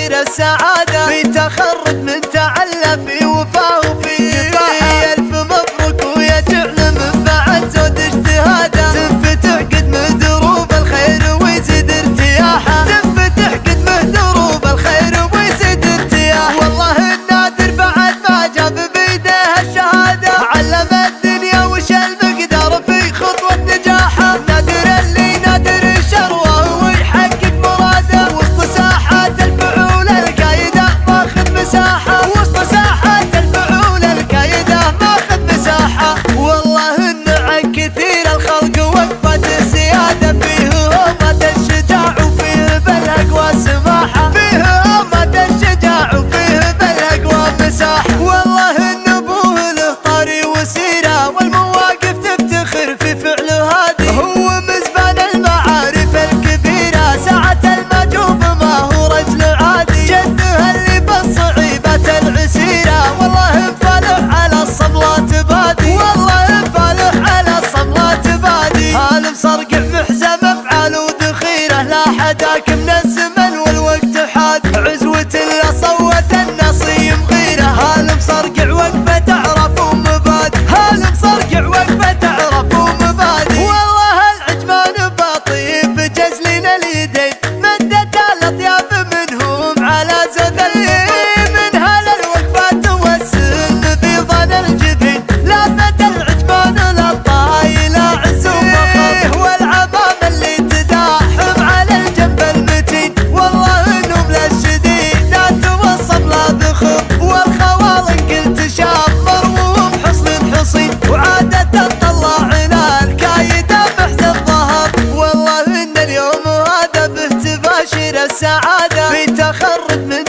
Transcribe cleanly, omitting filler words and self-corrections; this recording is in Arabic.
باشر السعادة، في تخرج من تعلى في وفاه وفي إفاحة. ألف مبروك ويجعل من بعد زود اجتهاده، تنفتح قدم دروب الخير ويزيد ارتياحه، تنفتح قدم دروب الخير ويزيد ارتياحه. والله النادر بعد ما جاب بيده الشهادة، علم الدنيا وش المقدار في خطوة نجاحه. نادر اللي نادر الشروة ويحقق مراده، وسط ساحات الفعول الكايدة ماخذ مساحة، وسط ساحات الفعول الكايدة ماخذ مساحة. والله ان عن كثير الخلق وقفت السيادة، فيه همة الشجاع وفيه بالاقوى سماحة، فيه همة الشجاع وفيه بالاقوى مساحة. والله ان ابوه له طري وسيرة، والمواقف تفتخر في فعل هادي، هو مزبان المعارف الكبيرة، ساعة المجوب ما هو رجل عادي، جده اللي بالصعيبات العسيرة. والله انفالح على الصبلات بادي، والله انفالح على الصبلات بادي. هالم صرقع محزم افعال ودخيره، لا حداك من الزمن والوقت حاد، عزوة اللي صوت النصيم غيره. هالم صرقع وقفه تعرف ومبادي، هالم صرقع وقفه تعرف ومبادي. والله العجمان باطيب بجزلين اليدين، مدت الاطياف منهم على زذلين، من هالوقفات والسن بيضان الجبين، لافت العجمان للطايل عز وفخر، والعظام اللي تداحم على الجنب المتين. والله انهم للشديدات والصبلة ذخر، والخوالن قلت شامر وهم حصن حصين، وعادة تطلعنا الكايدة محزن ظهر. والله ان اليوم هذا به تباشر السعادة، في تخرج من